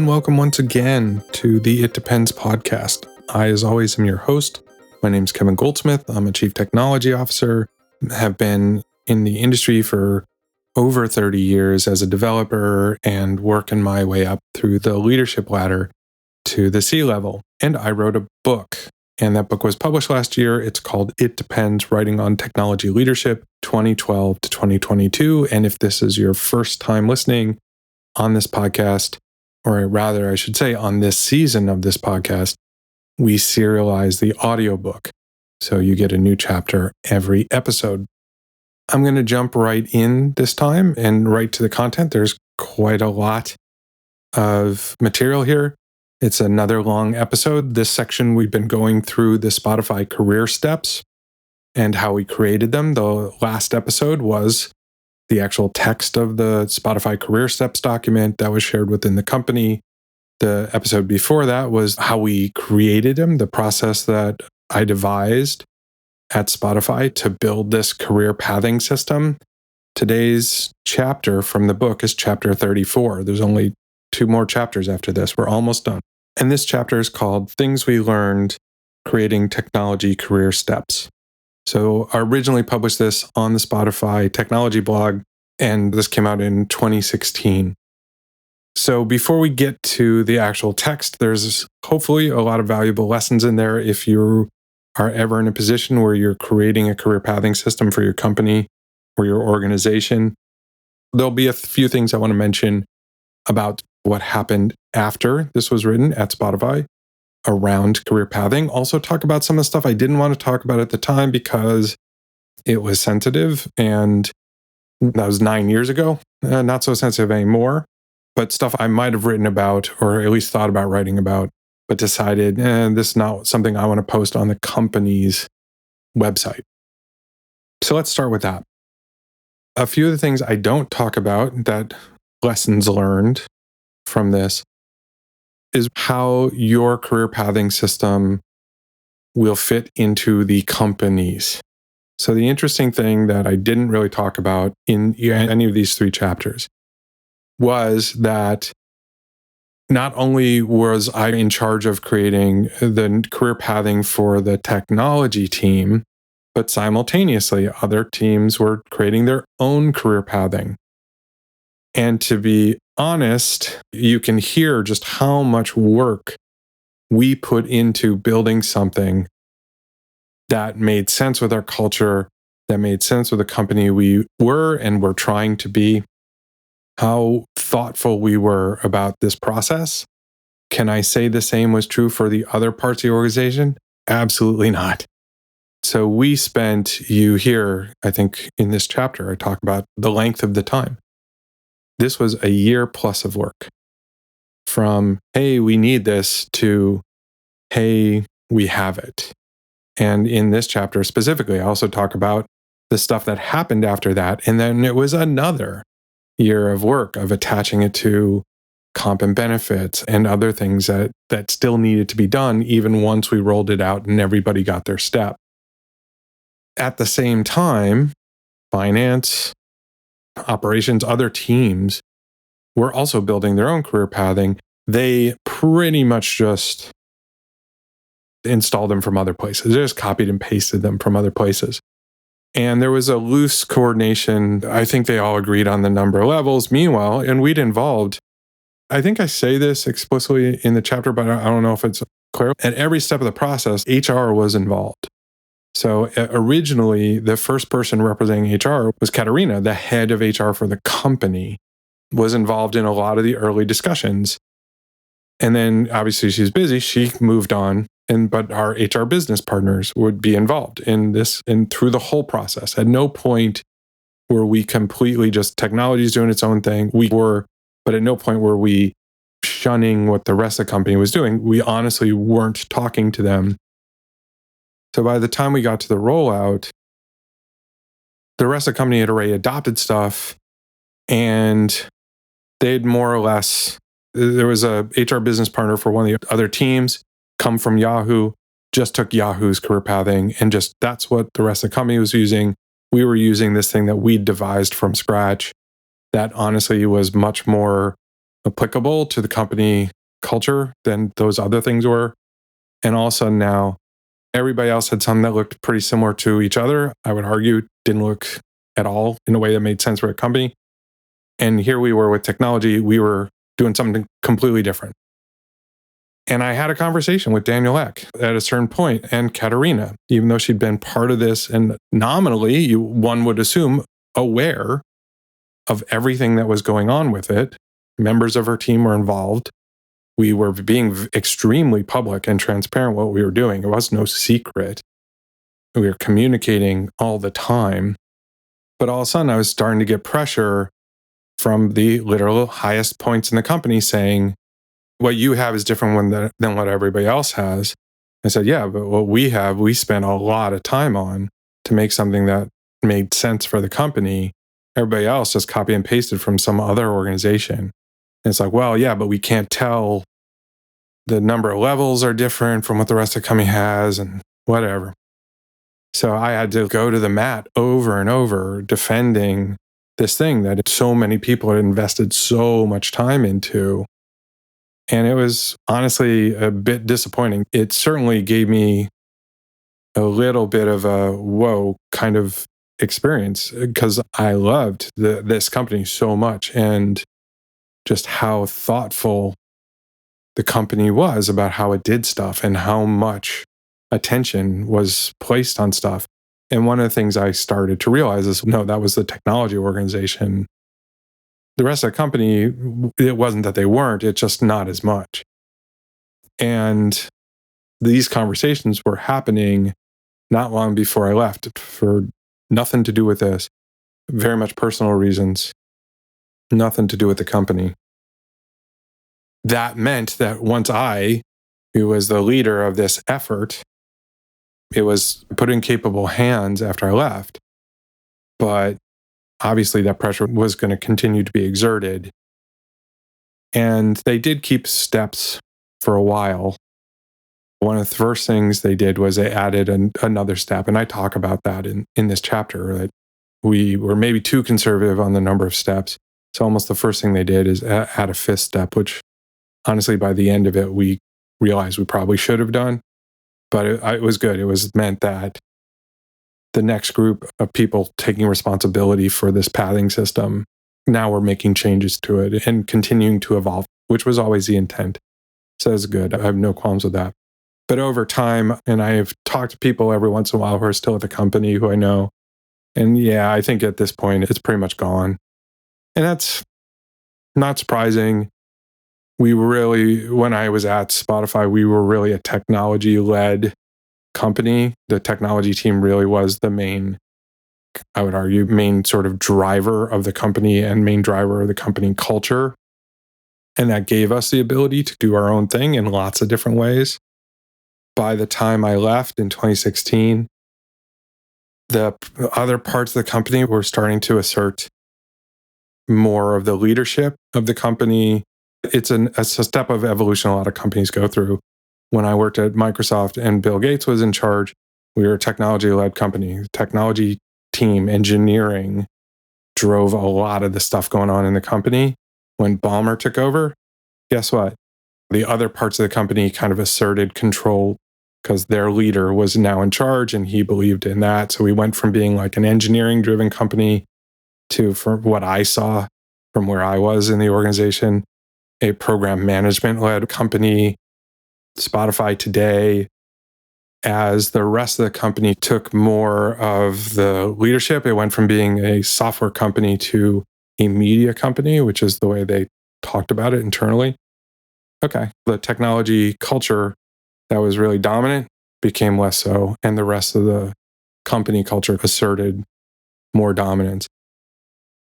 and welcome once again to the It Depends podcast. I, as always, am your host. My name's Kevin Goldsmith. I'm a Chief Technology Officer, have been in the industry for over 30 years as a developer and working my way up through the leadership ladder to the C-level. And I wrote a book, and that book was published last year. It's called It Depends, Writing on Technology Leadership, 2012 to 2022. And if this is your first time listening on this podcast, or rather, I should say, on this season of this podcast, we serialize the audiobook. So you get a new chapter every episode. I'm going to jump right in this time and right to the content. There's quite a lot of material here. It's another long episode. This section, we've been going through the Spotify career steps and how we created them. The last episode was the actual text of the Spotify career steps document that was shared within the company. The episode before that was how we created them, the process that I devised at Spotify to build this career pathing system. Today's chapter from the book is chapter 34. There's only 2 more chapters after this. We're almost done. And this chapter is called Things We Learned Creating Technology Career Steps. So I originally published this on the Spotify technology blog, and this came out in 2016. So before we get to the actual text, there's hopefully a lot of valuable lessons in there if you are ever in a position where you're creating a career pathing system for your company or your organization. There'll be a few things I want to mention about what happened after this was written at Spotify around career pathing. Also talk about some of the stuff I didn't want to talk about at the time because it was sensitive, and that was 9 years ago. Not so sensitive anymore, but stuff I might have written about or at least thought about writing about, but decided this is not something I want to post on the company's website. So let's start with that. A few of the things I don't talk about, that lessons learned from this, is how your career pathing system will fit into the companies. So the interesting thing that I didn't really talk about in any of these 3 chapters was that not only was I in charge of creating the career pathing for the technology team, but simultaneously other teams were creating their own career pathing. And to be honest, you can hear just how much work we put into building something that made sense with our culture, that made sense with the company we were and were trying to be, how thoughtful we were about this process. Can I say the same was true for the other parts of the organization? Absolutely not. So we spent, you hear, I think in this chapter, I talk about the length of the time. This was a year plus of work. From, hey, we need this, to, hey, we have it. And in this chapter specifically, I also talk about the stuff that happened after that. And then it was another year of work of attaching it to comp and benefits and other things that still needed to be done, even once we rolled it out and everybody got their step. At the same time, finance, operations, other teams were also building their own career pathing. They pretty much just installed them from other places. They just copied and pasted them from other places. And there was a loose coordination. I think they all agreed on the number of levels. Meanwhile, and we'd involved, I think I say this explicitly in the chapter, but I don't know if it's clear. At every step of the process, HR was involved. So originally, the first person representing HR was Katerina, the head of HR for the company, was involved in a lot of the early discussions. And then obviously she's busy. She moved on. But our HR business partners would be involved in this and through the whole process. At no point were we completely just technology's doing its own thing. We were, but at no point were we shunning what the rest of the company was doing. We honestly weren't talking to them. So by the time we got to the rollout, the rest of the company had already adopted stuff, and they'd more or less, there was a HR business partner for one of the other teams, come from Yahoo, just took Yahoo's career pathing, and just that's what the rest of the company was using. We were using this thing that we devised from scratch that honestly was much more applicable to the company culture than those other things were. And all of a sudden now, everybody else had something that looked pretty similar to each other. I would argue didn't look at all in a way that made sense for a company. And here we were with technology, we were doing something completely different. And I had a conversation with Daniel Ek at a certain point and Katerina, even though she'd been part of this and nominally, one would assume, aware of everything that was going on with it. Members of her team were involved. We were being extremely public and transparent what we were doing. It was no secret. We were communicating all the time. But all of a sudden, I was starting to get pressure from the literal highest points in the company saying, what you have is different than what everybody else has. I said, yeah, but what we have, we spent a lot of time on to make something that made sense for the company. Everybody else just copy and pasted from some other organization. And it's like, well, yeah, but we can't tell. The number of levels are different from what the rest of the company has and whatever. So I had to go to the mat over and over defending this thing that so many people had invested so much time into. And it was honestly a bit disappointing. It certainly gave me a little bit of a whoa kind of experience because I loved this company so much and just how thoughtful the company was about how it did stuff and how much attention was placed on stuff. And one of the things I started to realize is, no, that was the technology organization. The rest of the company, it wasn't that they weren't, it's just not as much. And these conversations were happening not long before I left for nothing to do with this, very much personal reasons, nothing to do with the company. That meant that once who was the leader of this effort, it was put in capable hands after I left. But obviously that pressure was going to continue to be exerted. And they did keep steps for a while. One of the first things they did was they added another step. And I talk about that in this chapter, that we were maybe too conservative on the number of steps. So almost the first thing they did is add a fifth step, which honestly, by the end of it, we realized we probably should have done. But it was good. It was meant that the next group of people taking responsibility for this pathing system, now we're making changes to it and continuing to evolve, which was always the intent. So it's good. I have no qualms with that. But over time, and I've talked to people every once in a while who are still at the company who I know. And yeah, I think at this point, it's pretty much gone. And that's not surprising. When I was at Spotify, we were really a technology-led company. The technology team really was the main, I would argue, main sort of driver of the company and main driver of the company culture. And that gave us the ability to do our own thing in lots of different ways. By the time I left in 2016, the other parts of the company were starting to assert more of the leadership of the company. It's a step of evolution a lot of companies go through. When I worked at Microsoft and Bill Gates was in charge, we were a technology-led company. Technology team, engineering drove a lot of the stuff going on in the company. When Ballmer took over, guess what? The other parts of the company kind of asserted control because their leader was now in charge and he believed in that. So we went from being like an engineering-driven company to, from what I saw from where I was in the organization, a program management-led company. Spotify today, as the rest of the company took more of the leadership, it went from being a software company to a media company, which is the way they talked about it internally. Okay, the technology culture that was really dominant became less so, and the rest of the company culture asserted more dominance.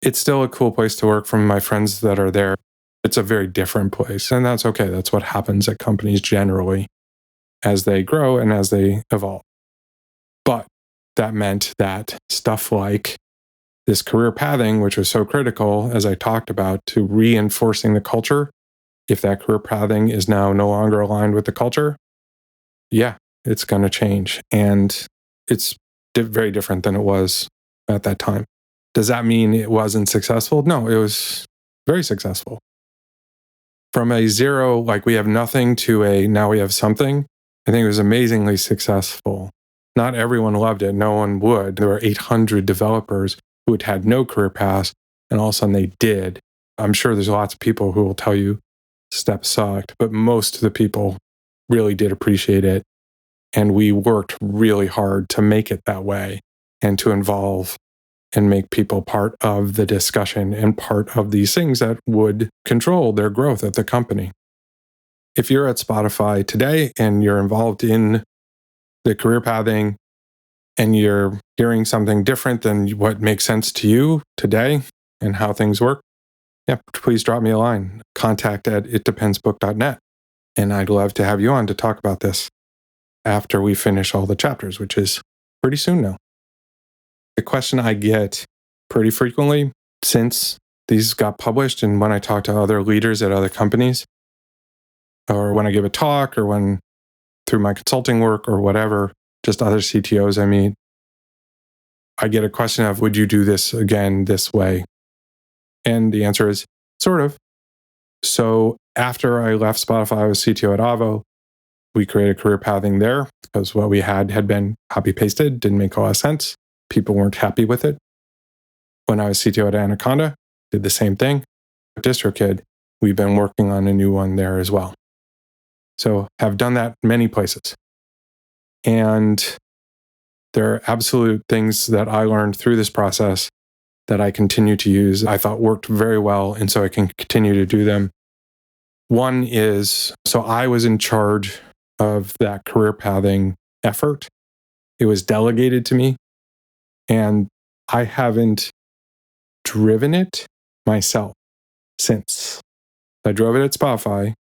It's still a cool place to work from my friends that are there. It's a very different place, and that's okay. That's what happens at companies generally as they grow and as they evolve. But that meant that stuff like this career pathing, which was so critical, as I talked about, to reinforcing the culture, if that career pathing is now no longer aligned with the culture, yeah, it's going to change. And it's very different than it was at that time. Does that mean it wasn't successful? No, it was very successful. from a zero, like we have nothing, to a now we have something, I think it was amazingly successful. Not everyone loved it. No one would. There were 800 developers who had had no career paths, and all of a sudden they did. I'm sure there's lots of people who will tell you Step sucked, but most of the people really did appreciate it. And we worked really hard to make it that way and to involve and make people part of the discussion and part of these things that would control their growth at the company. If you're at Spotify today and you're involved in the career pathing and you're hearing something different than what makes sense to you today and how things work, yeah, please drop me a line, contact@itdependsbook.net. And I'd love to have you on to talk about this after we finish all the chapters, which is pretty soon now. The question I get pretty frequently since these got published and when I talk to other leaders at other companies, or when I give a talk, or when through my consulting work or whatever, just other CTOs I meet, I get a question of, would you do this again this way? And the answer is sort of. So after I left Spotify, I was CTO at Avo. We created career pathing there because what we had been copy pasted, didn't make a lot of sense. People weren't happy with it. When I was CTO at Anaconda, did the same thing. At DistroKid, we've been working on a new one there as well. So have done that many places. And there are absolute things that I learned through this process that I continue to use, I thought worked very well, and so I can continue to do them. One is, so I was in charge of that career pathing effort. It was delegated to me, and I haven't driven it myself since. I drove it at Spotify.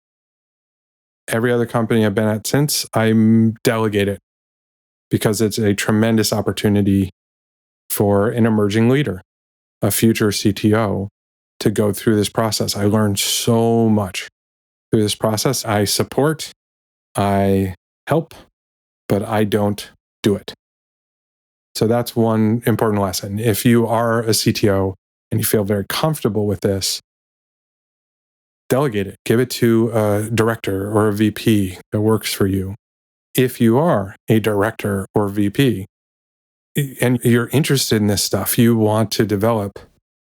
Every other company I've been at since, I'm delegated because it's a tremendous opportunity for an emerging leader, a future CTO, to go through this process. I learned so much through this process. I support, I help, but I don't do it. So that's one important lesson. If you are a CTO and you feel very comfortable with this, delegate it. Give it to a director or a VP that works for you. If you are a director or VP and you're interested in this stuff, you want to develop,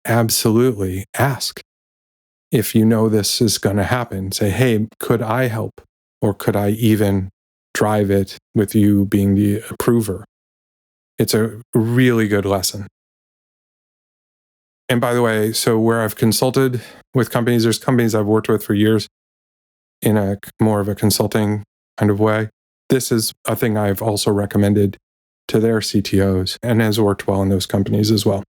absolutely ask. If you know this is going to happen, say, hey, could I help? Or could I even drive it with you being the approver? It's a really good lesson. And by the way, so where I've consulted with companies, there's companies I've worked with for years in a more of a consulting kind of way. This is a thing I've also recommended to their CTOs and has worked well in those companies as well.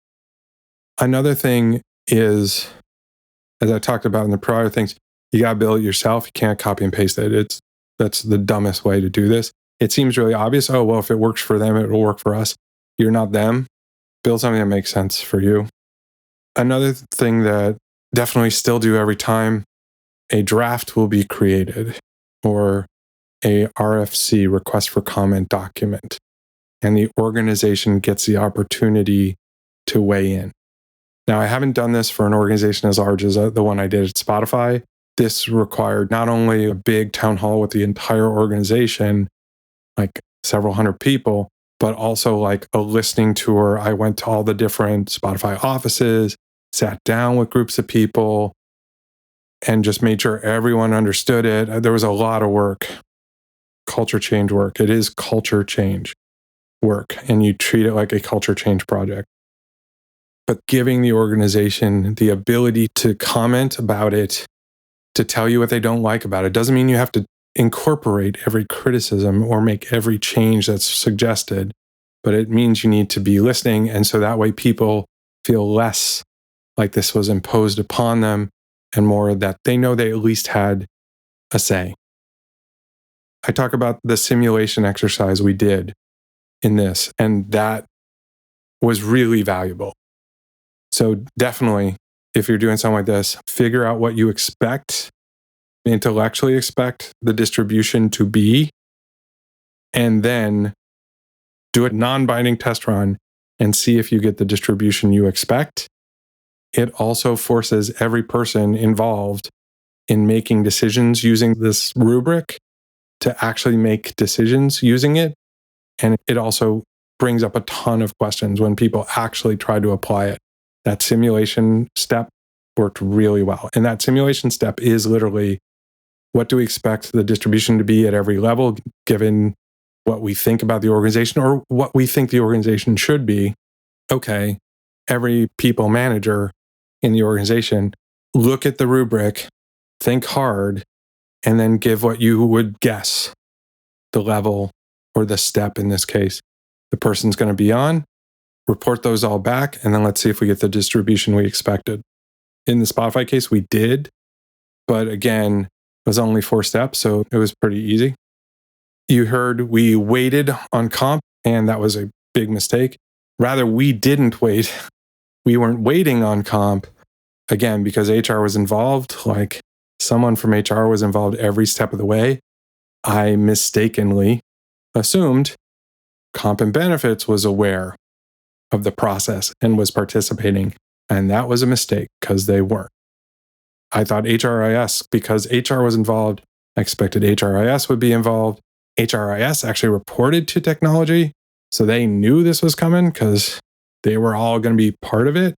Another thing is, as I talked about in the prior things, you got to build it yourself. You can't copy and paste it. That's the dumbest way to do this. It seems really obvious. Oh, well, if it works for them, it will work for us. You're not them. Build something that makes sense for you. Another thing that definitely still do every time, a draft will be created or a RFC, request for comment document, and the organization gets the opportunity to weigh in. Now, I haven't done this for an organization as large as the one I did at Spotify. This required not only a big town hall with the entire organization, like several hundred people, but also like a listening tour. I went to all the different Spotify offices, sat down with groups of people, and just made sure everyone understood it. There was a lot of work, culture change work. It is culture change work, and you treat it like a culture change project. But giving the organization the ability to comment about it, to tell you what they don't like about it, doesn't mean you have to incorporate every criticism or make every change that's suggested, but it means you need to be listening. And so that way people feel less like this was imposed upon them and more that they know they at least had a say. I talk about the simulation exercise we did in this, and that was really valuable. So definitely, if you're doing something like this, figure out what you intellectually expect the distribution to be, and then do a non-binding test run and see if you get the distribution you expect. It also forces every person involved in making decisions using this rubric to actually make decisions using it. And it also brings up a ton of questions when people actually try to apply it. That simulation step worked really well. And that simulation step is literally, what do we expect the distribution to be at every level, given what we think about the organization or what we think the organization should be? Okay, every people manager in the organization, look at the rubric, think hard, and then give what you would guess the level or the step in this case the person's going to be on, report those all back, and then let's see if we get the distribution we expected. In the Spotify case, we did, but again, it was only 4 steps, so it was pretty easy. You heard we waited on comp, and that was a big mistake. Rather, we didn't wait. We weren't waiting on comp, again, because HR was involved. Like, someone from HR was involved every step of the way. I mistakenly assumed comp and benefits was aware of the process and was participating. And that was a mistake because they weren't. I thought HRIS, because HR was involved, I expected HRIS would be involved. HRIS actually reported to technology, so they knew this was coming because they were all going to be part of it.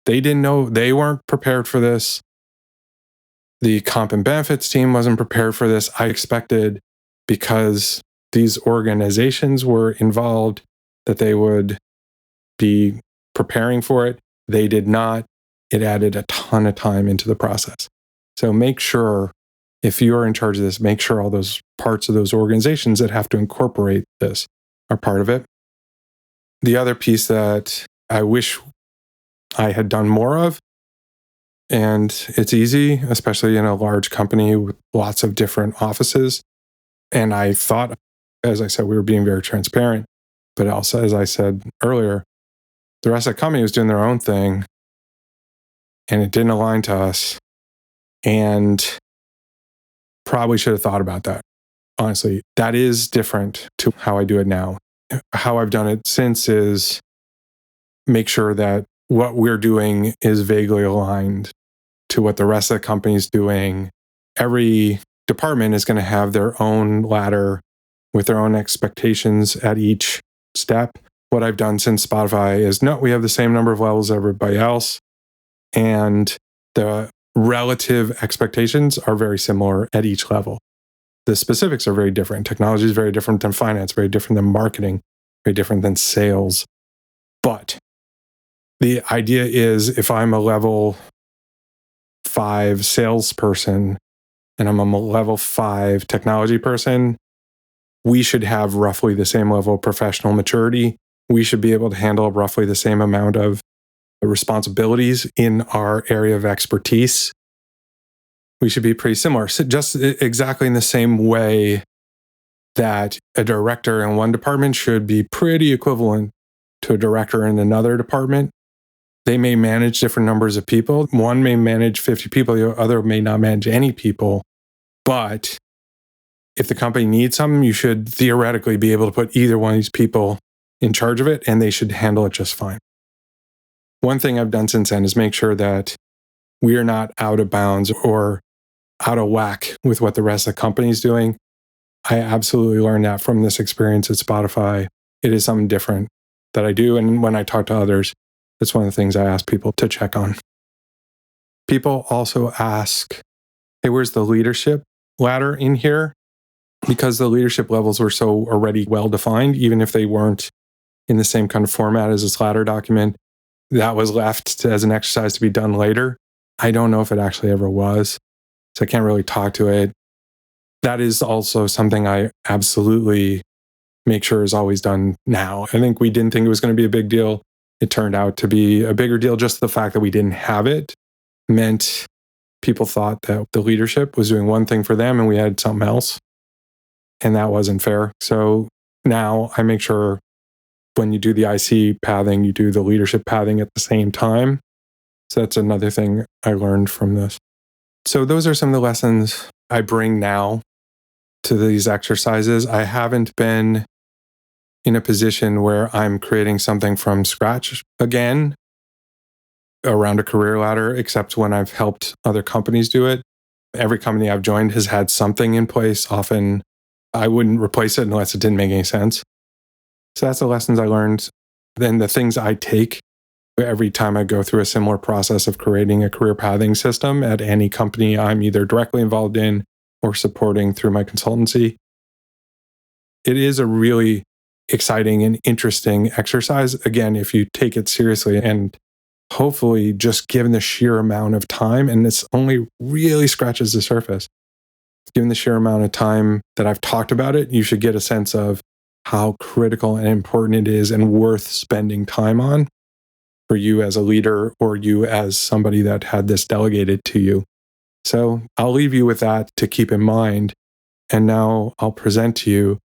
They didn't know, they weren't prepared for this. The comp and benefits team wasn't prepared for this. I expected, because these organizations were involved, that they would be preparing for it. They did not. It added a ton of time into the process. So make sure, if you're in charge of this, make sure all those parts of those organizations that have to incorporate this are part of it. The other piece that I wish I had done more of, and it's easy, especially in a large company with lots of different offices. And I thought, as I said, we were being very transparent. But also, as I said earlier, the rest of the company was doing their own thing, and it didn't align to us. And probably should have thought about that. Honestly, that is different to how I do it now. How I've done it since is make sure that what we're doing is vaguely aligned to what the rest of the company is doing. Every department is going to have their own ladder with their own expectations at each step. What I've done since Spotify is, no, we have the same number of levels as everybody else. And the relative expectations are very similar at each level. The specifics are very different. Technology is very different than finance, very different than marketing, very different than sales. But the idea is, if I'm a level 5 salesperson and I'm a level 5 technology person, we should have roughly the same level of professional maturity. We should be able to handle roughly the same amount of responsibilities in our area of expertise. We should be pretty similar, so just exactly in the same way that a director in one department should be pretty equivalent to a director in another department. They may manage different numbers of people. One may manage 50 people, the other may not manage any people. But if the company needs something, you should theoretically be able to put either one of these people in charge of it, and they should handle it just fine. One thing I've done since then is make sure that we are not out of bounds or out of whack with what the rest of the company is doing. I absolutely learned that from this experience at Spotify. It is something different that I do. And when I talk to others, it's one of the things I ask people to check on. People also ask, hey, where's the leadership ladder in here? Because the leadership levels were so already well defined, even if they weren't in the same kind of format as this ladder document, that was left as an exercise to be done later. I don't know if it actually ever was, so I can't really talk to it. That is also something I absolutely make sure is always done now. I think we didn't think it was going to be a big deal. It turned out to be a bigger deal. Just the fact that we didn't have it meant people thought that the leadership was doing one thing for them and we had something else. And that wasn't fair. So now I make sure when you do the IC pathing, you do the leadership pathing at the same time. So that's another thing I learned from this. So those are some of the lessons I bring now to these exercises. I haven't been in a position where I'm creating something from scratch again around a career ladder, except when I've helped other companies do it. Every company I've joined has had something in place. Often I wouldn't replace it unless it didn't make any sense. So that's the lessons I learned. Then the things I take every time I go through a similar process of creating a career pathing system at any company I'm either directly involved in or supporting through my consultancy. It is a really exciting and interesting exercise. Again, if you take it seriously and hopefully just given the sheer amount of time, and this only really scratches the surface, given the sheer amount of time that I've talked about it, you should get a sense of how critical and important it is and worth spending time on for you as a leader or you as somebody that had this delegated to you. So I'll leave you with that to keep in mind. And now I'll present to you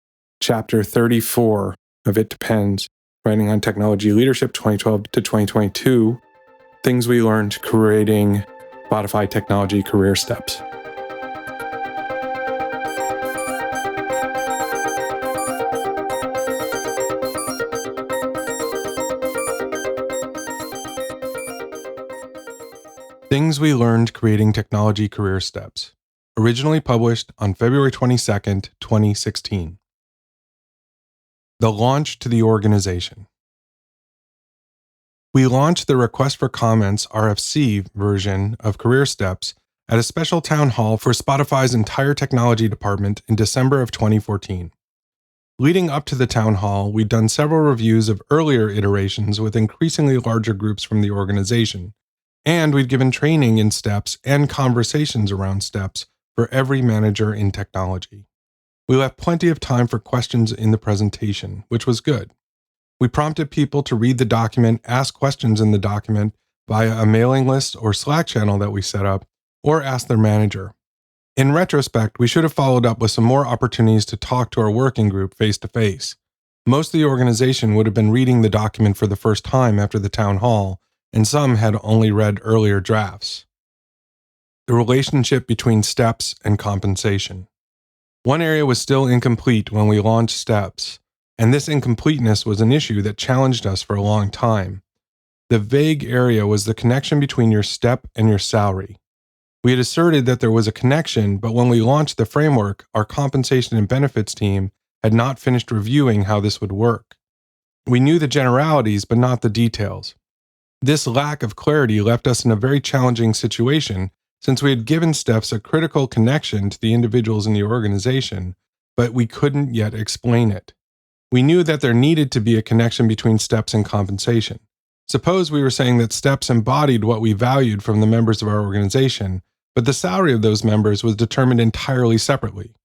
Chapter 34 of It Depends, Writing on Technology Leadership 2012 to 2022, Things We Learned Creating Spotify Technology Career Steps. Things We Learned Creating Technology Career Steps, originally published on February 22nd, 2016. The launch to the organization. We launched the Request for Comments RFC version of Career Steps at a special town hall for Spotify's entire technology department in December of 2014. Leading up to the town hall, we'd done several reviews of earlier iterations with increasingly larger groups from the organization, and we'd given training in steps and conversations around steps for every manager in technology. We left plenty of time for questions in the presentation, which was good. We prompted people to read the document, ask questions in the document via a mailing list or Slack channel that we set up, or ask their manager. In retrospect, we should have followed up with some more opportunities to talk to our working group face-to-face. Most of the organization would have been reading the document for the first time after the town hall, and some had only read earlier drafts. The relationship between steps and compensation. One area was still incomplete when we launched steps, and this incompleteness was an issue that challenged us for a long time. The vague area was the connection between your step and your salary. We had asserted that there was a connection, but when we launched the framework, our compensation and benefits team had not finished reviewing how this would work. We knew the generalities, but not the details. This lack of clarity left us in a very challenging situation since we had given steps a critical connection to the individuals in the organization, but we couldn't yet explain it. We knew that there needed to be a connection between steps and compensation. Suppose we were saying that steps embodied what we valued from the members of our organization, but the salary of those members was determined entirely separately.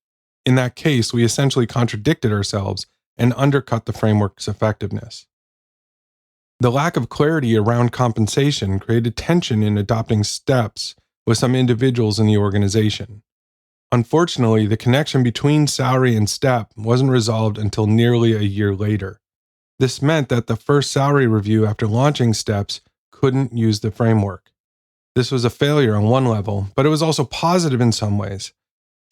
In that case, we essentially contradicted ourselves and undercut the framework's effectiveness. The lack of clarity around compensation created tension in adopting steps with some individuals in the organization. Unfortunately, the connection between salary and step wasn't resolved until nearly a year later. This meant that the first salary review after launching steps couldn't use the framework. This was a failure on one level, but it was also positive in some ways.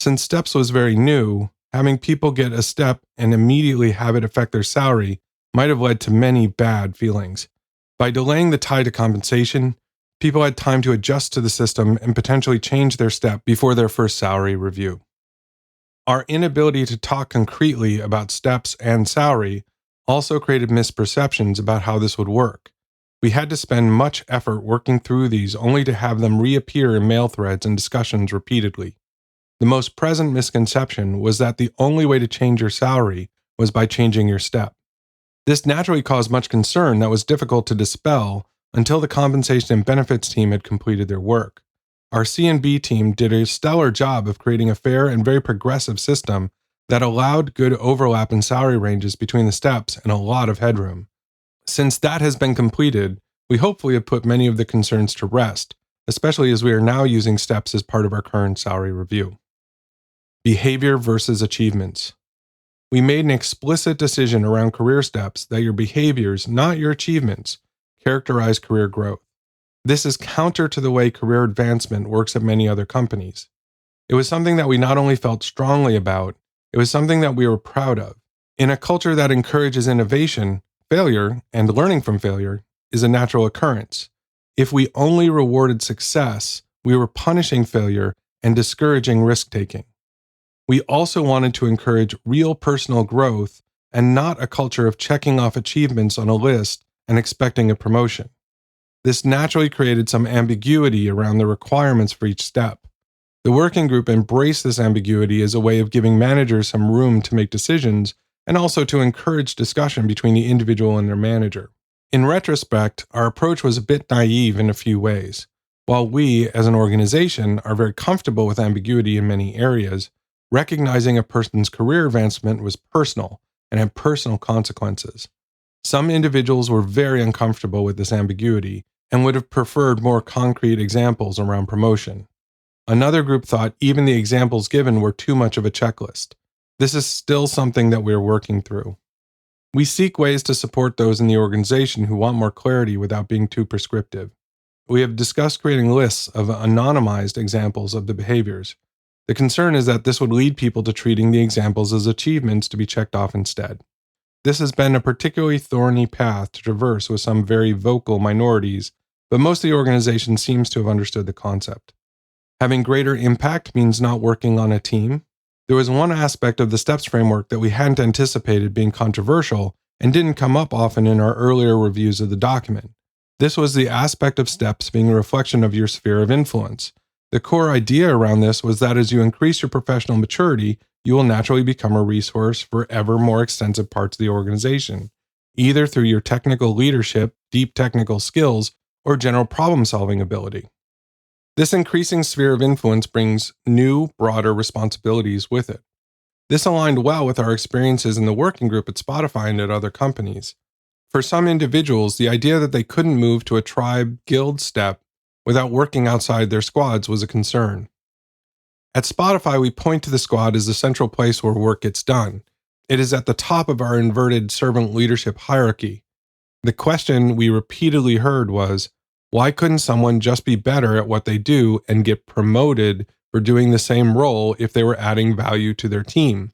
Since steps was very new, having people get a step and immediately have it affect their salary might have led to many bad feelings. By delaying the tie to compensation, people had time to adjust to the system and potentially change their step before their first salary review. Our inability to talk concretely about steps and salary also created misperceptions about how this would work. We had to spend much effort working through these only to have them reappear in mail threads and discussions repeatedly. The most present misconception was that the only way to change your salary was by changing your step. This naturally caused much concern that was difficult to dispel until the compensation and benefits team had completed their work. Our C&B team did a stellar job of creating a fair and very progressive system that allowed good overlap in salary ranges between the steps and a lot of headroom. Since that has been completed, we hopefully have put many of the concerns to rest, especially as we are now using steps as part of our current salary review. Behavior versus achievements. We made an explicit decision around career steps that your behaviors, not your achievements, characterize career growth. This is counter to the way career advancement works at many other companies. It was something that we not only felt strongly about, it was something that we were proud of. In a culture that encourages innovation, failure, and learning from failure is a natural occurrence. If we only rewarded success, we were punishing failure and discouraging risk-taking. We also wanted to encourage real personal growth and not a culture of checking off achievements on a list and expecting a promotion. This naturally created some ambiguity around the requirements for each step. The working group embraced this ambiguity as a way of giving managers some room to make decisions and also to encourage discussion between the individual and their manager. In retrospect, our approach was a bit naive in a few ways. While we, as an organization, are very comfortable with ambiguity in many areas, recognizing a person's career advancement was personal and had personal consequences. Some individuals were very uncomfortable with this ambiguity and would have preferred more concrete examples around promotion. Another group thought even the examples given were too much of a checklist. This is still something that we're working through. We seek ways to support those in the organization who want more clarity without being too prescriptive. We have discussed creating lists of anonymized examples of the behaviors. The concern is that this would lead people to treating the examples as achievements to be checked off instead. This has been a particularly thorny path to traverse with some very vocal minorities, but most of the organization seems to have understood the concept. Having greater impact means not working on a team. There was one aspect of the STEPS framework that we hadn't anticipated being controversial and didn't come up often in our earlier reviews of the document. This was the aspect of STEPS being a reflection of your sphere of influence. The core idea around this was that as you increase your professional maturity, you will naturally become a resource for ever more extensive parts of the organization, either through your technical leadership, deep technical skills, or general problem-solving ability. This increasing sphere of influence brings new, broader responsibilities with it. This aligned well with our experiences in the working group at Spotify and at other companies. For some individuals, the idea that they couldn't move to a tribe guild step without working outside their squads was a concern. At Spotify, we point to the squad as the central place where work gets done. It is at the top of our inverted servant leadership hierarchy. The question we repeatedly heard was, why couldn't someone just be better at what they do and get promoted for doing the same role if they were adding value to their team?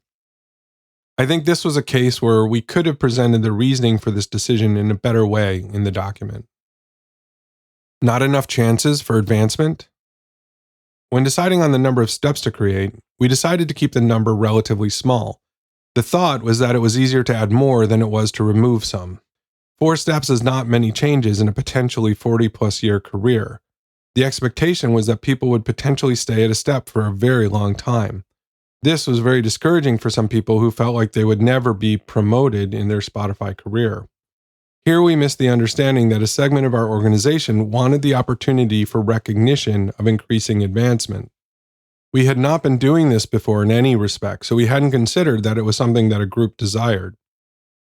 I think this was a case where we could have presented the reasoning for this decision in a better way in the document. Not enough chances for advancement? When deciding on the number of steps to create, we decided to keep the number relatively small. The thought was that it was easier to add more than it was to remove some. 4 steps is not many changes in a potentially 40-plus year career. The expectation was that people would potentially stay at a step for a very long time. This was very discouraging for some people who felt like they would never be promoted in their Spotify career. Here we missed the understanding that a segment of our organization wanted the opportunity for recognition of increasing advancement. We had not been doing this before in any respect, so we hadn't considered that it was something that a group desired.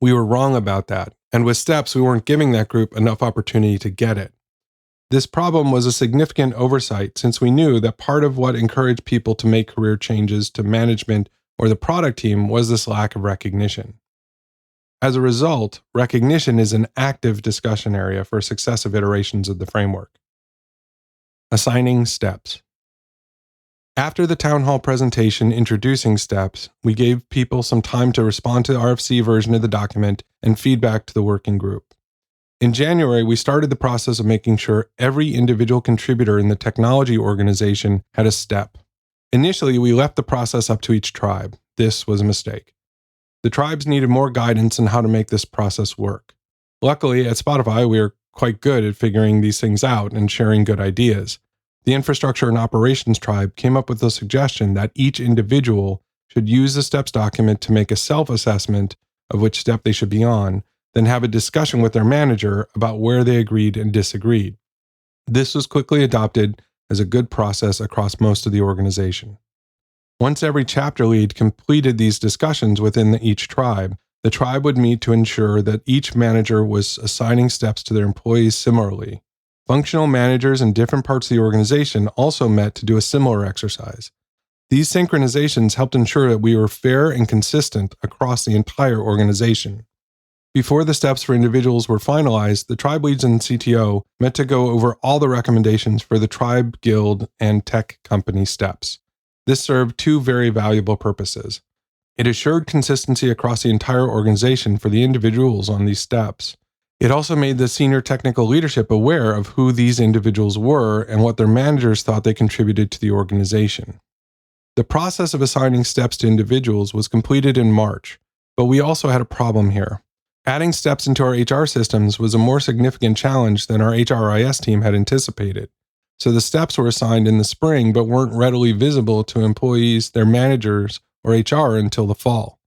We were wrong about that, and with steps, we weren't giving that group enough opportunity to get it. This problem was a significant oversight since we knew that part of what encouraged people to make career changes to management or the product team was this lack of recognition. As a result, recognition is an active discussion area for successive iterations of the framework. Assigning steps. After the town hall presentation introducing steps, we gave people some time to respond to the RFC version of the document and feedback to the working group. In January, we started the process of making sure every individual contributor in the technology organization had a step. Initially, we left the process up to each tribe. This was a mistake. The tribes needed more guidance on how to make this process work. Luckily, at Spotify, we are quite good at figuring these things out and sharing good ideas. The infrastructure and operations tribe came up with the suggestion that each individual should use the steps document to make a self-assessment of which step they should be on, then have a discussion with their manager about where they agreed and disagreed. This was quickly adopted as a good process across most of the organization. Once every chapter lead completed these discussions within each tribe, the tribe would meet to ensure that each manager was assigning steps to their employees similarly. Functional managers in different parts of the organization also met to do a similar exercise. These synchronizations helped ensure that we were fair and consistent across the entire organization. Before the steps for individuals were finalized, the tribe leads and CTO met to go over all the recommendations for the tribe, guild, and tech company steps. This served 2 very valuable purposes. It assured consistency across the entire organization for the individuals on these steps, It also made the senior technical leadership aware of who these individuals were and what their managers thought they contributed to the organization. The process of assigning steps to individuals was completed in March, but we also had a problem here. Adding steps into our HR systems was a more significant challenge than our HRIS team had anticipated. So the steps were assigned in the spring but weren't readily visible to employees, their managers, or HR until the fall.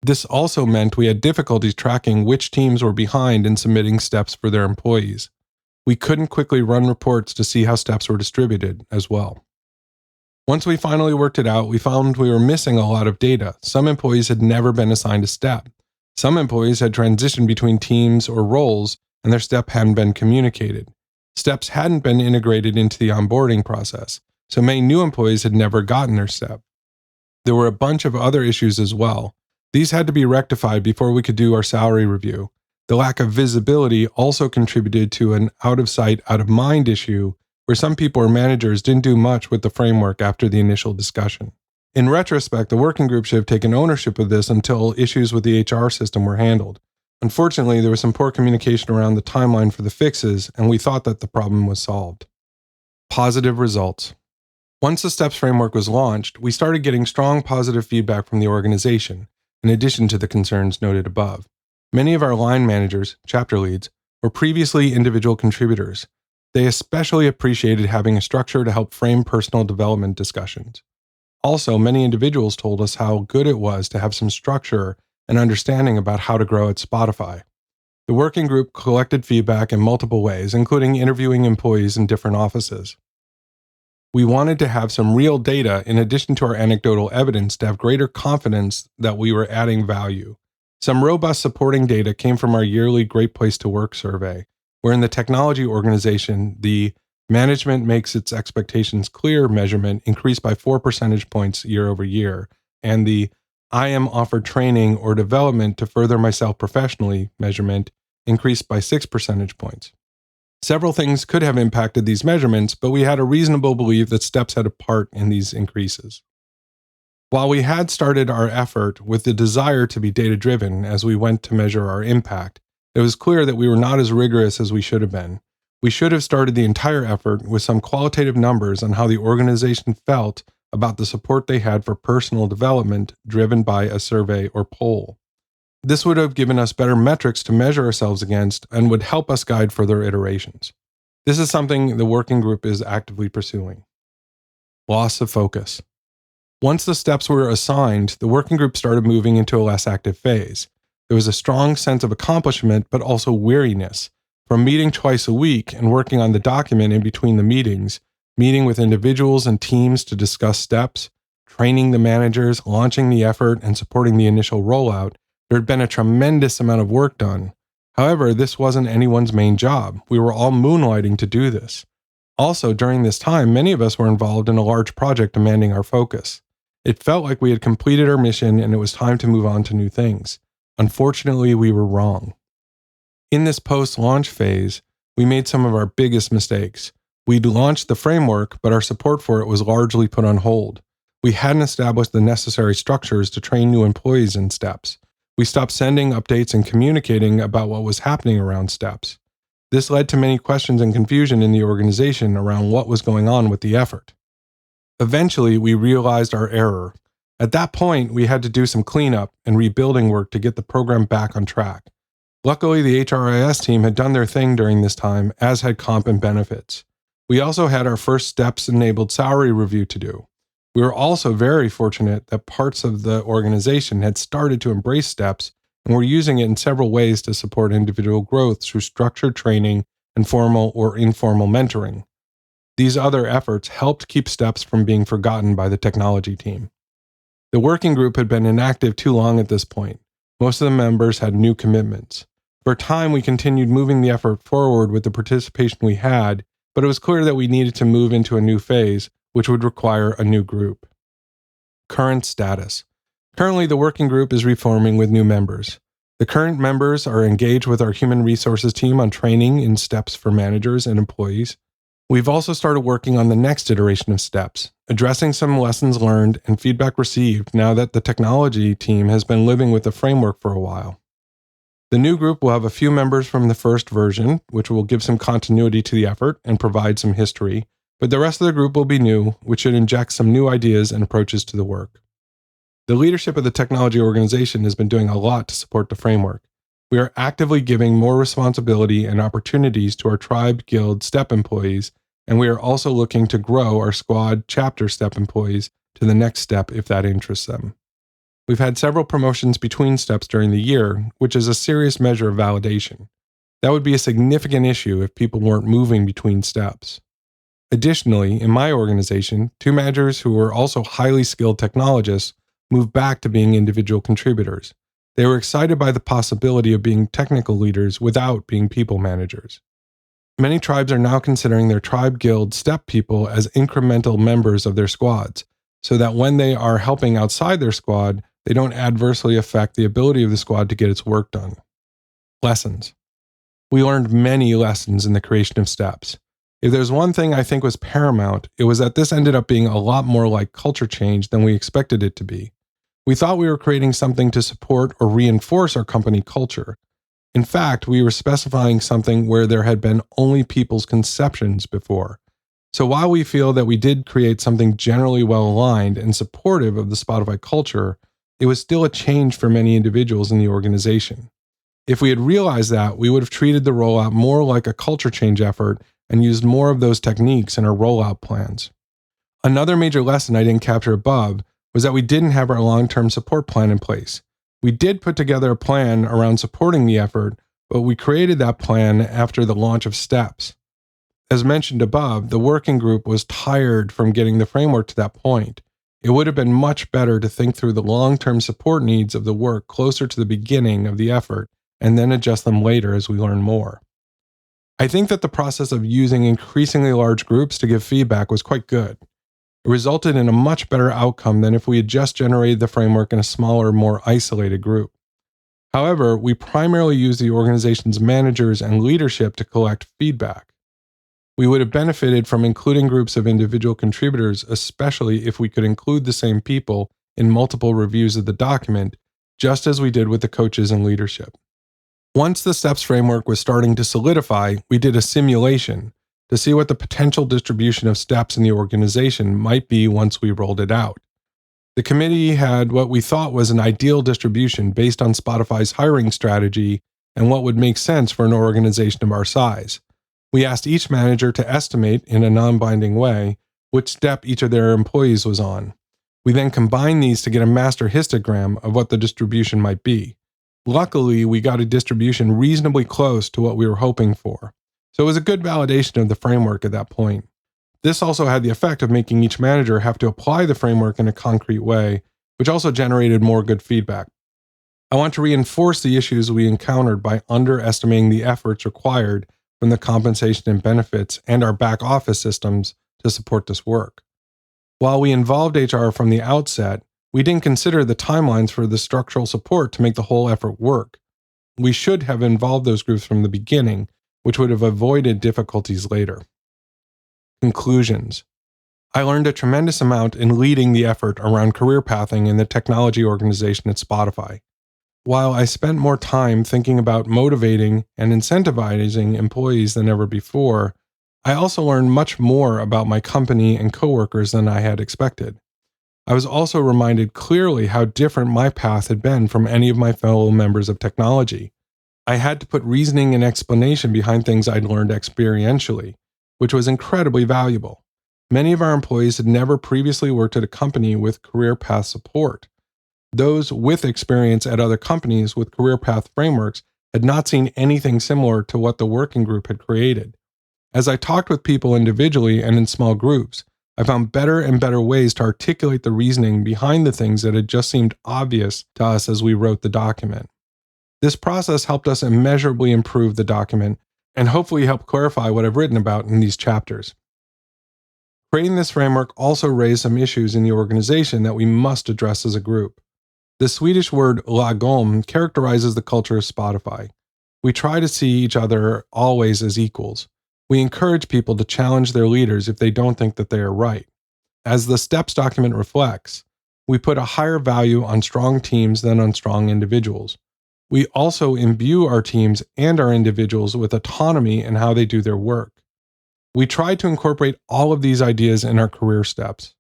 This also meant we had difficulties tracking which teams were behind in submitting steps for their employees. We couldn't quickly run reports to see how steps were distributed as well. Once we finally worked it out, we found we were missing a lot of data. Some employees had never been assigned a step. Some employees had transitioned between teams or roles, and their step hadn't been communicated. Steps hadn't been integrated into the onboarding process, so many new employees had never gotten their step. There were a bunch of other issues as well. These had to be rectified before we could do our salary review. The lack of visibility also contributed to an out-of-sight, out-of-mind issue where some people or managers didn't do much with the framework after the initial discussion. In retrospect, the working group should have taken ownership of this until issues with the HR system were handled. Unfortunately, there was some poor communication around the timeline for the fixes, and we thought that the problem was solved. Positive results. Once the STEPS framework was launched, we started getting strong positive feedback from the organization, in addition to the concerns noted above. Many of our line managers, chapter leads, were previously individual contributors. They especially appreciated having a structure to help frame personal development discussions. Also, many individuals told us how good it was to have some structure and understanding about how to grow at Spotify. The working group collected feedback in multiple ways, including interviewing employees in different offices. We wanted to have some real data in addition to our anecdotal evidence to have greater confidence that we were adding value. Some robust supporting data came from our yearly Great Place to Work survey, where in the technology organization, the Management Makes Its Expectations Clear measurement increased by 4 percentage points year over year, and the I am offered training or development to further myself professionally measurement increased by 6 percentage points. Several things could have impacted these measurements, but we had a reasonable belief that steps had a part in these increases. While we had started our effort with the desire to be data-driven as we went to measure our impact, it was clear that we were not as rigorous as we should have been. We should have started the entire effort with some qualitative numbers on how the organization felt about the support they had for personal development driven by a survey or poll. This would have given us better metrics to measure ourselves against and would help us guide further iterations. This is something the working group is actively pursuing. Loss of focus. Once the steps were assigned, the working group started moving into a less active phase. There was a strong sense of accomplishment, but also weariness. From meeting twice a week and working on the document in between the meetings, meeting with individuals and teams to discuss steps, training the managers, launching the effort, and supporting the initial rollout, there had been a tremendous amount of work done. However, this wasn't anyone's main job. We were all moonlighting to do this. Also, during this time, many of us were involved in a large project demanding our focus. It felt like we had completed our mission and it was time to move on to new things. Unfortunately, we were wrong. In this post-launch phase, we made some of our biggest mistakes. We'd launched the framework, but our support for it was largely put on hold. We hadn't established the necessary structures to train new employees in steps. We stopped sending updates and communicating about what was happening around steps. This led to many questions and confusion in the organization around what was going on with the effort. Eventually, we realized our error. At that point, we had to do some cleanup and rebuilding work to get the program back on track. Luckily, the HRIS team had done their thing during this time, as had comp and benefits. We also had our first steps-enabled salary review to do. We were also very fortunate that parts of the organization had started to embrace steps and were using it in several ways to support individual growth through structured training and formal or informal mentoring. These other efforts helped keep steps from being forgotten by the technology team. The working group had been inactive too long at this point. Most of the members had new commitments. For a time, we continued moving the effort forward with the participation we had, but it was clear that we needed to move into a new phase, which would require a new group. Current status. Currently, the working group is reforming with new members. The current members are engaged with our human resources team on training in steps for managers and employees. We've also started working on the next iteration of steps, addressing some lessons learned and feedback received now that the technology team has been living with the framework for a while. The new group will have a few members from the first version, which will give some continuity to the effort and provide some history, but the rest of the group will be new, which should inject some new ideas and approaches to the work. The leadership of the technology organization has been doing a lot to support the framework. We are actively giving more responsibility and opportunities to our tribe, guild, STEP employees, and we are also looking to grow our squad, chapter STEP employees to the next step if that interests them. We've had several promotions between steps during the year, which is a serious measure of validation. That would be a significant issue if people weren't moving between steps. Additionally, in my organization, 2 managers who were also highly skilled technologists moved back to being individual contributors. They were excited by the possibility of being technical leaders without being people managers. Many tribes are now considering their tribe, guild, STEP people as incremental members of their squads, so that when they are helping outside their squad, they don't adversely affect the ability of the squad to get its work done. Lessons. We learned many lessons in the creation of steps. If there's one thing I think was paramount, it was that this ended up being a lot more like culture change than we expected it to be. We thought we were creating something to support or reinforce our company culture. In fact, we were specifying something where there had been only people's conceptions before. So while we feel that we did create something generally well aligned and supportive of the Spotify culture, it was still a change for many individuals in the organization. If we had realized that, we would have treated the rollout more like a culture change effort and used more of those techniques in our rollout plans. Another major lesson I didn't capture above was that we didn't have our long-term support plan in place. We did put together a plan around supporting the effort, but we created that plan after the launch of Steps. As mentioned above, the working group was tired from getting the framework to that point. It would have been much better to think through the long-term support needs of the work closer to the beginning of the effort and then adjust them later as we learn more. I think that the process of using increasingly large groups to give feedback was quite good. It resulted in a much better outcome than if we had just generated the framework in a smaller, more isolated group. However, we primarily used the organization's managers and leadership to collect feedback. We would have benefited from including groups of individual contributors, especially if we could include the same people in multiple reviews of the document, just as we did with the coaches and leadership. Once the STEPS framework was starting to solidify, we did a simulation to see what the potential distribution of steps in the organization might be once we rolled it out. The committee had what we thought was an ideal distribution based on Spotify's hiring strategy and what would make sense for an organization of our size. We asked each manager to estimate, in a non-binding way, which step each of their employees was on. We then combined these to get a master histogram of what the distribution might be. Luckily, we got a distribution reasonably close to what we were hoping for. So it was a good validation of the framework at that point. This also had the effect of making each manager have to apply the framework in a concrete way, which also generated more good feedback. I want to reinforce the issues we encountered by underestimating the efforts required from the compensation and benefits and our back office systems to support this work. While we involved HR from the outset, we didn't consider the timelines for the structural support to make the whole effort work. We should have involved those groups from the beginning, which would have avoided difficulties later. Conclusions. I learned a tremendous amount in leading the effort around career pathing in the technology organization at Spotify. While I spent more time thinking about motivating and incentivizing employees than ever before, I also learned much more about my company and coworkers than I had expected. I was also reminded clearly how different my path had been from any of my fellow members of technology. I had to put reasoning and explanation behind things I'd learned experientially, which was incredibly valuable. Many of our employees had never previously worked at a company with career path support. Those with experience at other companies with career path frameworks had not seen anything similar to what the working group had created. As I talked with people individually and in small groups, I found better and better ways to articulate the reasoning behind the things that had just seemed obvious to us as we wrote the document. This process helped us immeasurably improve the document and hopefully help clarify what I've written about in these chapters. Creating this framework also raised some issues in the organization that we must address as a group. The Swedish word lagom characterizes the culture of Spotify. We try to see each other always as equals. We encourage people to challenge their leaders if they don't think that they are right. As the STEPS document reflects, we put a higher value on strong teams than on strong individuals. We also imbue our teams and our individuals with autonomy in how they do their work. We try to incorporate all of these ideas in our career steps.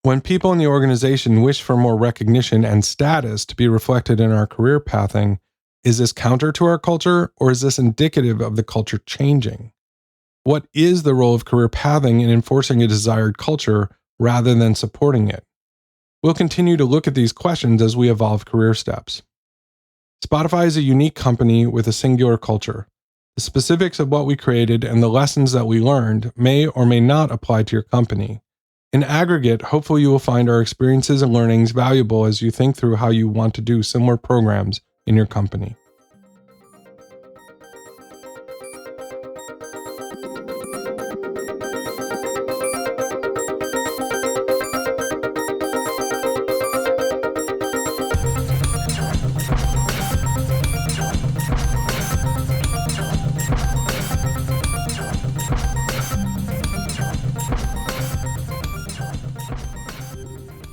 When people in the organization wish for more recognition and status to be reflected in our career pathing, is this counter to our culture, or is this indicative of the culture changing? What is the role of career pathing in enforcing a desired culture rather than supporting it? We'll continue to look at these questions as we evolve career steps. Spotify is a unique company with a singular culture. The specifics of what we created and the lessons that we learned may or may not apply to your company. In aggregate, hopefully you will find our experiences and learnings valuable as you think through how you want to do similar programs in your company.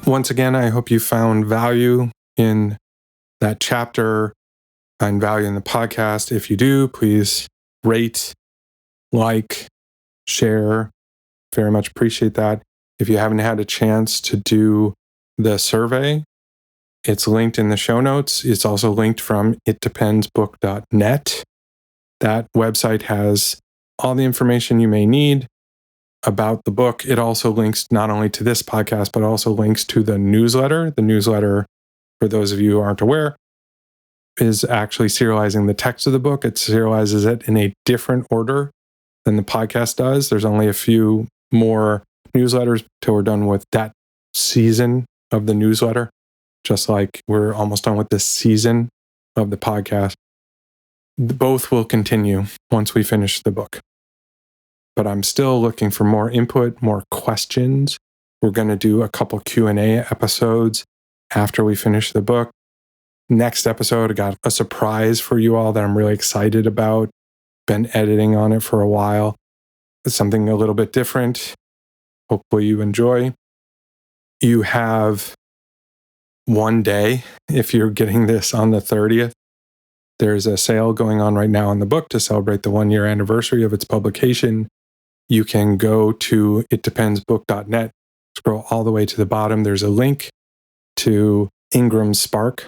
Once again, I hope you found value in that chapter and value in the podcast. If you do, please rate, like, share. Very much appreciate that. If you haven't had a chance to do the survey, it's linked in the show notes. It's also linked from itdependsbook.net. That website has all the information you may need about the book. It also links not only to this podcast, but also links to the newsletter. The newsletter, for those of you who aren't aware, is actually serializing the text of the book. It serializes it in a different order than the podcast does. There's only a few more newsletters till we're done with that season of the newsletter, just like we're almost done with this season of the podcast. Both will continue once we finish the book. But I'm still looking for more input, more questions. We're going to do a couple Q&A episodes after we finish the book. Next episode, I got a surprise for you all that I'm really excited about. Been editing on it for a while. It's something a little bit different. Hopefully you enjoy. You have one day, if you're getting this on the 30th. There's a sale going on right now on the book to celebrate the 1-year anniversary of its publication. You can go to itdependsbook.net, scroll all the way to the bottom. There's a link to Ingram Spark,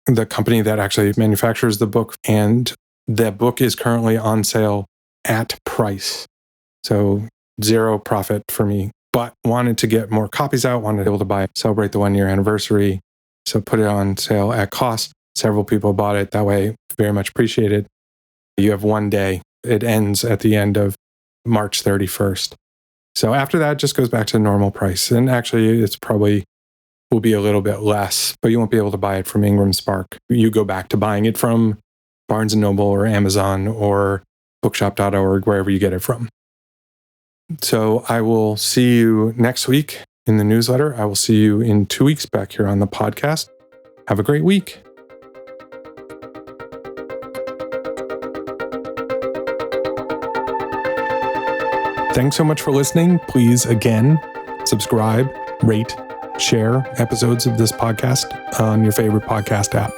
the company that actually manufactures the book. And the book is currently on sale at price. So zero profit for me, but wanted to get more copies out, wanted to be able to buy it, celebrate the 1-year anniversary. So put it on sale at cost. Several people bought it that way. Very much appreciate it. You have one day. It ends at the end of March 31st. So after that, it just goes back to normal price. And actually, it's probably will be a little bit less, but you won't be able to buy it from Ingram Spark. You go back to buying it from Barnes & Noble or Amazon or bookshop.org, wherever you get it from. So I will see you next week in the newsletter. I will see you in 2 weeks back here on the podcast. Have a great week. Thanks so much for listening. Please, again, subscribe, rate, share episodes of this podcast on your favorite podcast app.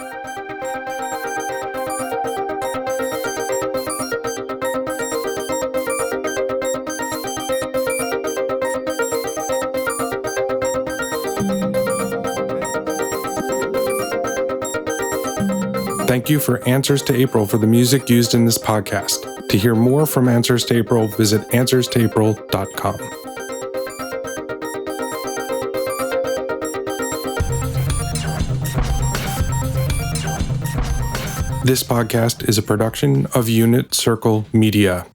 Thank you for Answers to April for the music used in this podcast. To hear more from Answers to April, visit answerstoapril.com. This podcast is a production of Unit Circle Media.